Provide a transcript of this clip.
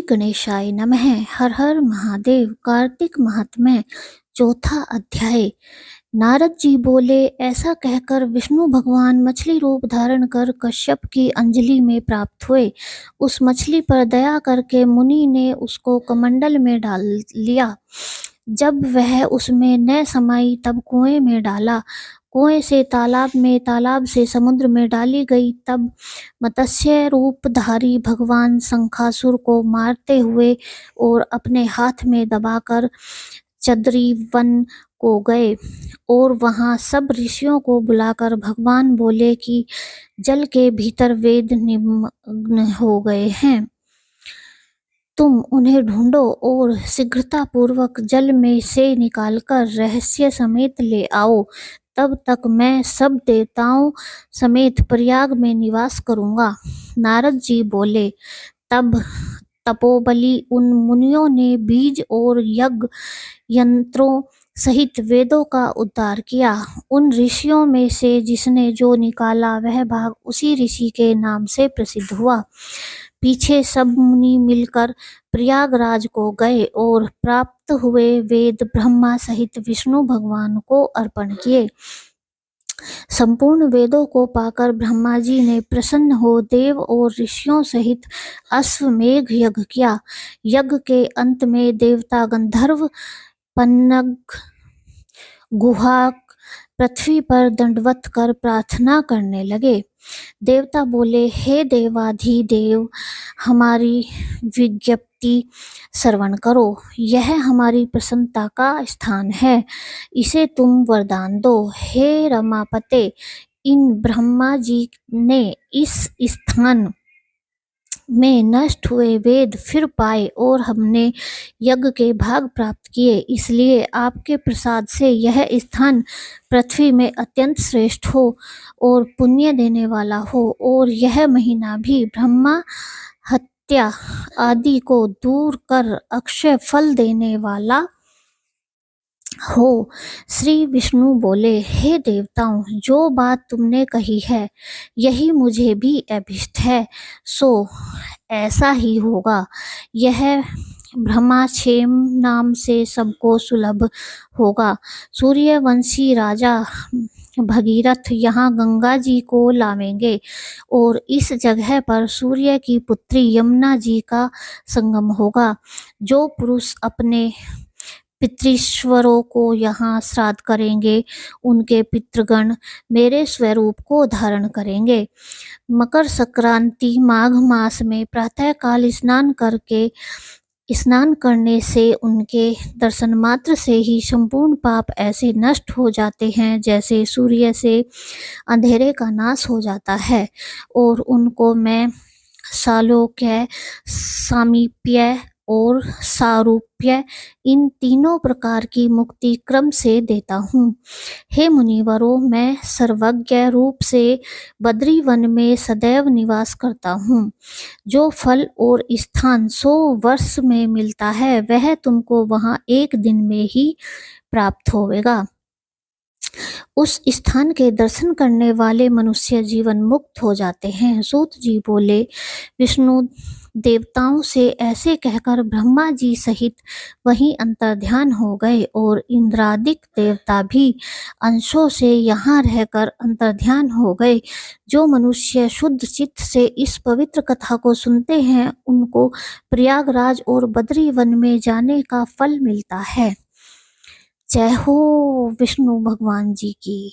गणेशाय नमः। हर हर महादेव। कार्तिक महात्म्य चौथा अध्याय। नारद जी बोले, ऐसा कहकर विष्णु भगवान मछली रूप धारण कर कश्यप की अंजलि में प्राप्त हुए। उस मछली पर दया करके मुनि ने उसको कमंडल में डाल लिया। जब वह उसमें न समाई तब कुएं में डाला, कुएं से तालाब में, तालाब से समुद्र में डाली गई। तब मत्स्य रूपधारी भगवान शंखासुर को मारते हुए और अपने हाथ में दबाकर चद्री वन को गए और वहां सब ऋषियों को बुलाकर भगवान बोले कि जल के भीतर वेद निमग्न हो गए हैं, तुम उन्हें ढूंढो और शीघ्रतापूर्वक जल में से निकालकर रहस्य समेत ले आओ। तब तक मैं सब देवताओं समेत प्रयाग में निवास करूंगा। नारद जी बोले, तब तपोबली उन मुनियों ने बीज और यज्ञ यंत्रों सहित वेदों का उद्धार किया। उन ऋषियों में से जिसने जो निकाला वह भाग उसी ऋषि के नाम से प्रसिद्ध हुआ। पीछे सब मुनि मिलकर प्रयागराज को गए और प्राप्त हुए वेद ब्रह्मा सहित विष्णु भगवान को अर्पण किए। संपूर्ण वेदों को पाकर ब्रह्मा जी ने प्रसन्न हो देव और ऋषियों सहित अश्वमेघ यज्ञ किया। यज्ञ के अंत में देवता गंधर्व पन्नग गुहा पृथ्वी पर दंडवत कर प्रार्थना करने लगे। देवता बोले, हे देवाधिदेव, हमारी विज्ञप्ति श्रवण करो। यह हमारी प्रसन्नता का स्थान है, इसे तुम वरदान दो। हे रमापते, इन ब्रह्मा जी ने इस स्थान में नष्ट हुए वेद फिर पाए और हमने यज्ञ के भाग प्राप्त किए, इसलिए आपके प्रसाद से यह स्थान पृथ्वी में अत्यंत श्रेष्ठ हो और पुण्य देने वाला हो, और यह महीना भी ब्रह्मा हत्या आदि को दूर कर अक्षय फल देने वाला हो। श्री विष्णु बोले, हे देवताओं, जो बात तुमने कही है यही मुझे भी अभिष्ट है, सो ऐसा ही होगा। यह ब्रह्माक्षेम नाम से सबको सुलभ होगा। सूर्यवंशी राजा भगीरथ यहाँ गंगा जी को लावेंगे और इस जगह पर सूर्य की पुत्री यमुना जी का संगम होगा। जो पुरुष अपने पितृश्वरों को यहाँ श्राद्ध करेंगे उनके पितृगण मेरे स्वरूप को धारण करेंगे। मकर संक्रांति माघ मास में प्रातःकाल स्नान करने से उनके दर्शन मात्र से ही संपूर्ण पाप ऐसे नष्ट हो जाते हैं जैसे सूर्य से अंधेरे का नाश हो जाता है, और उनको मैं सालोक्य, सामीप्य और सारूप्य इन तीनों प्रकार की मुक्ति क्रम से देता हूँ। हे मुनिवरों, मैं सर्वज्ञ रूप से बद्री वन में सदैव निवास करता हूँ। जो फल और स्थान 100 वर्ष में मिलता है वह तुमको वहाँ एक दिन में ही प्राप्त होगा। उस स्थान के दर्शन करने वाले मनुष्य जीवन मुक्त हो जाते हैं। सूत जी बोले, विष्णु देवताओं से ऐसे कहकर ब्रह्मा जी सहित वहीं अंतर्ध्यान हो गए और इंद्रादिक देवता भी अंशों से यहाँ रहकर अंतर्ध्यान हो गए। जो मनुष्य शुद्ध चित्त से इस पवित्र कथा को सुनते हैं उनको प्रयागराज और बद्री वन में जाने का फल मिलता है। जय हो विष्णु भगवान जी की।